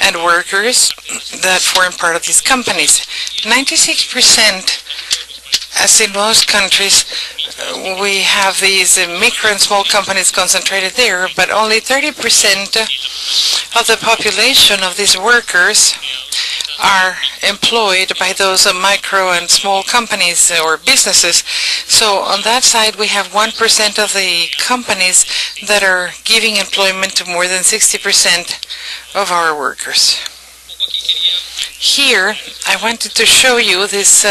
and workers that form part of these companies. 96%, as in most countries, we have these micro and small companies concentrated there, but only 30% of the population of these workers are employed by those micro and small companies or businesses. So on that side, we have 1% of the companies that are giving employment to more than 60% of our workers. Here, I wanted to show you this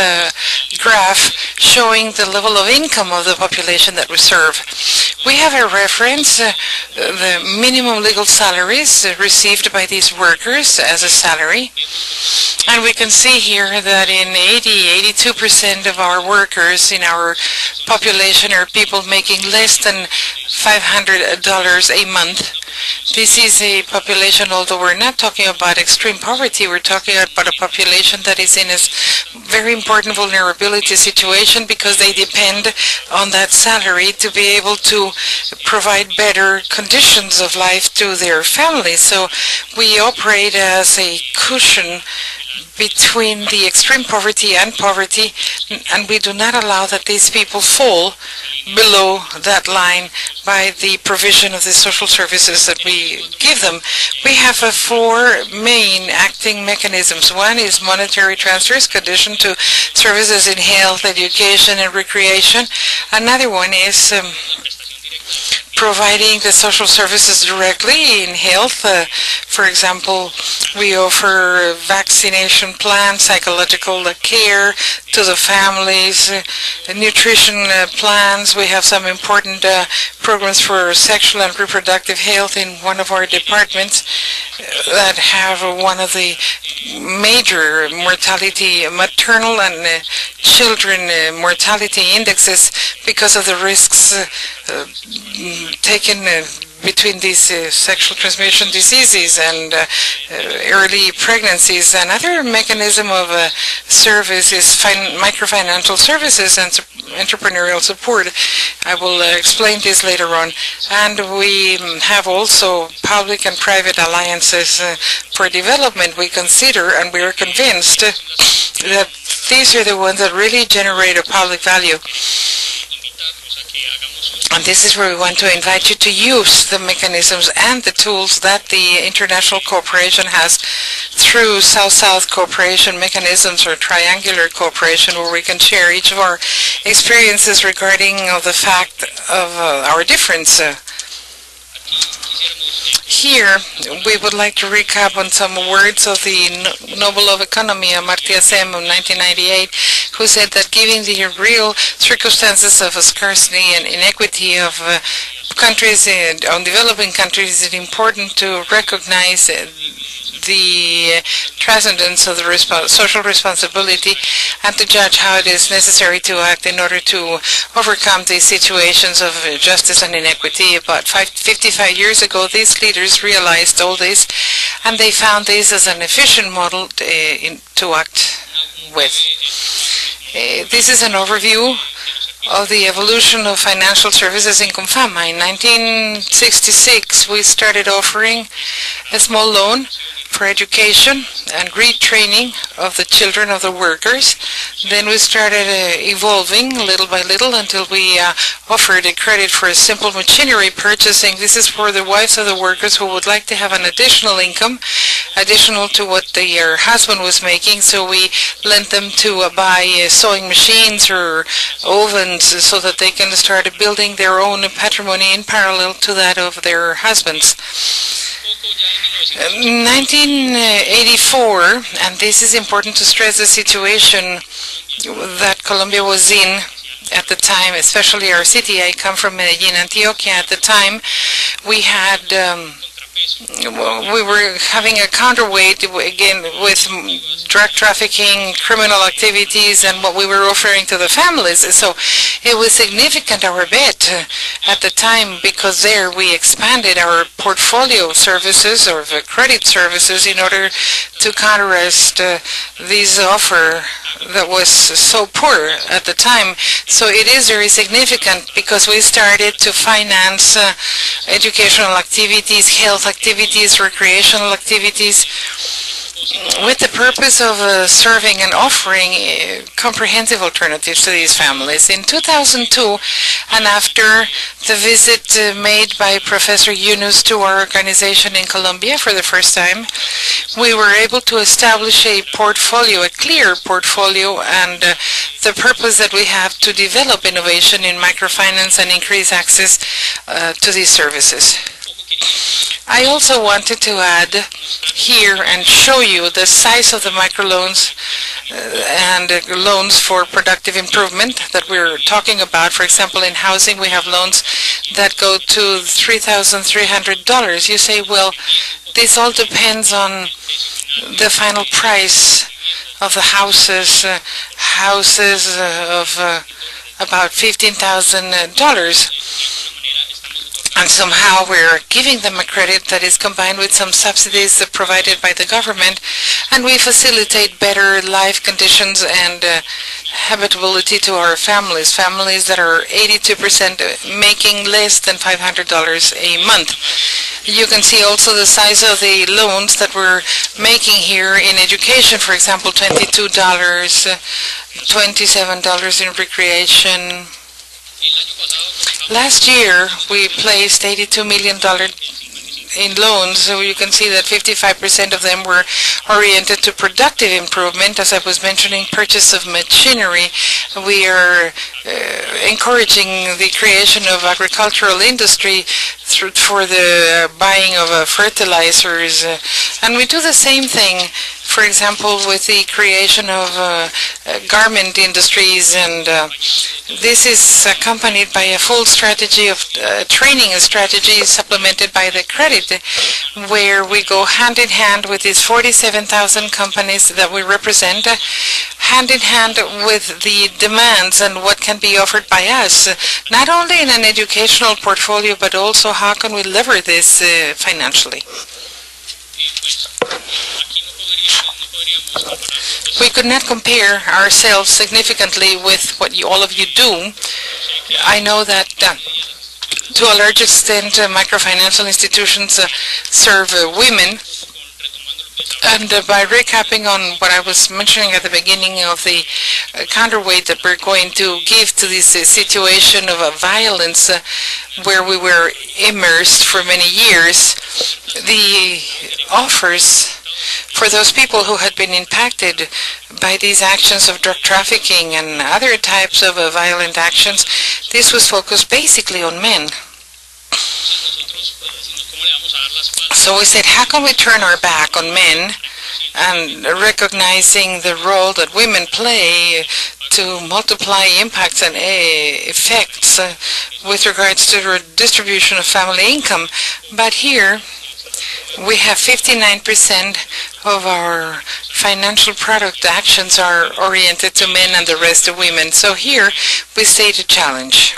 graph showing the level of income of the population that we serve. We have a reference, the minimum legal salaries received by these workers as a salary. And we can see here that in 82% of our workers in our population are people making less than $500 a month. This is a population, although we're not talking about extreme poverty, we're talking about a population that is in a very important vulnerability situation because they depend on that salary to be able to provide better conditions of life to their families. So we operate as a cushion between the extreme poverty and poverty, and we do not allow that these people fall below that line by the provision of the social services that we give them. We have four main acting mechanisms. One is monetary transfers, conditioned to services in health, education, and recreation. Another one is providing the social services directly in health. For example, we offer vaccination plans, psychological care to the families, nutrition plans. We have some important programs for sexual and reproductive health in one of our departments that have one of the major mortality, maternal and children mortality indexes because of the risks taken between these sexual transmission diseases and early pregnancies. Another mechanism of service is microfinancial services and entrepreneurial support. I will explain this later on. And we have also public and private alliances for development. We consider and we are convinced that these are the ones that really generate a public value. And this is where we want to invite you to use the mechanisms and the tools that the international cooperation has through South-South cooperation mechanisms or triangular cooperation, where we can share each of our experiences regarding the fact of our difference. Here, we would like to recap on some words of the Nobel of Economy, Amartya Sen, of 1998, who said that given the real circumstances of scarcity and inequity of countries, on developing countries, it's important to recognize the transcendence of the social responsibility and to judge how it is necessary to act in order to overcome these situations of justice and inequity. About 55 years ago, these leaders realized all this, and they found this as an efficient model to act with. This is an overview of the evolution of financial services in Confama. In 1966, we started offering a small loan for education and retraining of the children of the workers. Then we started evolving little by little until we offered a credit for a simple machinery purchasing. This is for the wives of the workers who would like to have an additional income, additional to what their husband was making. So we lent them to buy sewing machines or ovens so that they can start building their own patrimony in parallel to that of their husbands. 1984, and this is important to stress the situation that Colombia was in at the time, especially our city. I come from Medellin, Antioquia. At the time, we had we were having a counterweight again with drug trafficking, criminal activities, and what we were offering to the families. So it was significant, our bet at the time, because there we expanded our portfolio services or the credit services in order to counteract this offer that was so poor at the time. So it is very significant because we started to finance educational activities, health activities, recreational activities, with the purpose of serving and offering comprehensive alternatives to these families. In 2002, and after the visit made by Professor Yunus to our organization in Colombia for the first time, we were able to establish a portfolio, a clear portfolio, and the purpose that we have to develop innovation in microfinance and increase access to these services. I also wanted to add here and show you the size of the microloans and loans for productive improvement that we're talking about. For example, in housing, we have loans that go to $3,300. You say, well, this all depends on the final price of the houses of about $15,000. And somehow we're giving them a credit that is combined with some subsidies provided by the government, and we facilitate better life conditions and habitability to our families that are 82% making less than $500 a month. You can see also the size of the loans that we're making here in education, for example, $22, $27 in recreation. Last year, we placed $82 million in loans, so you can see that 55% of them were oriented to productive improvement. As I was mentioning, purchase of machinery. We are encouraging the creation of agricultural industry for the buying of fertilizers, and we do the same thing, for example, with the creation of garment industries, and this is accompanied by a full strategy of training strategy supplemented by the credit, where we go hand in hand with these 47,000 companies that we represent, hand in hand with the demands and what can be offered by us, not only in an educational portfolio, but also how can we lever this financially. We could not compare ourselves significantly with what all of you do. I know that to a large extent microfinancial institutions serve women, and by recapping on what I was mentioning at the beginning of the counterweight that we're going to give to this situation of violence where we were immersed for many years, the offers for those people who had been impacted by these actions of drug trafficking and other types of violent actions, this was focused basically on men. So we said, how can we turn our back on men, and recognizing the role that women play to multiply impacts and effects with regards to the distribution of family income. But here we have 59% of our financial product actions are oriented to men and the rest to women. So here we state a challenge.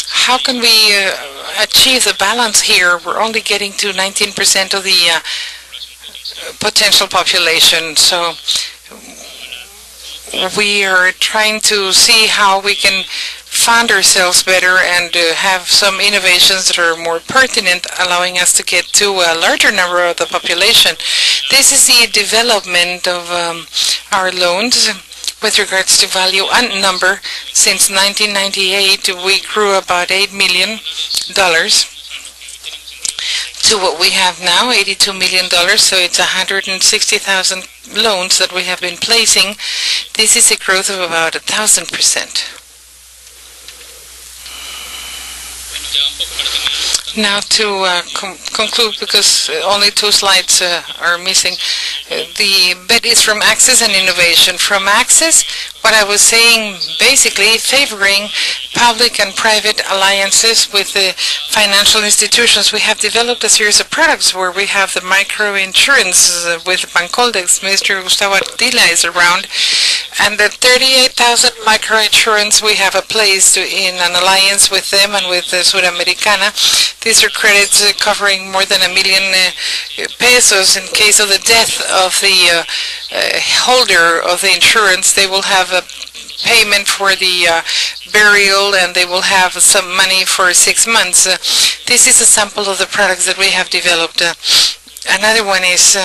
How can we achieve the balance here? We're only getting to 19% of the potential population. So we are trying to see how we can fund ourselves better and have some innovations that are more pertinent, allowing us to get to a larger number of the population. This is the development of our loans with regards to value and number. Since 1998, we grew about $8 million to what we have now, $82 million, so it's 160,000 loans that we have been placing. This is a growth of about 1,000%. Now to conclude, because only 2 slides are missing, the bet is from access and innovation. From access, what I was saying, basically favoring public and private alliances with the financial institutions. We have developed a series of products where we have the microinsurance with Bancoldex. Mr. Gustavo Ardila is around. And the 38,000 microinsurance, we have a place in an alliance with them and with Sudamericana. These are credits covering more than $1 million pesos. In case of the death of the holder of the insurance, they will have payment for the burial, and they will have some money for 6 months. This is a sample of the products that we have developed. Another one is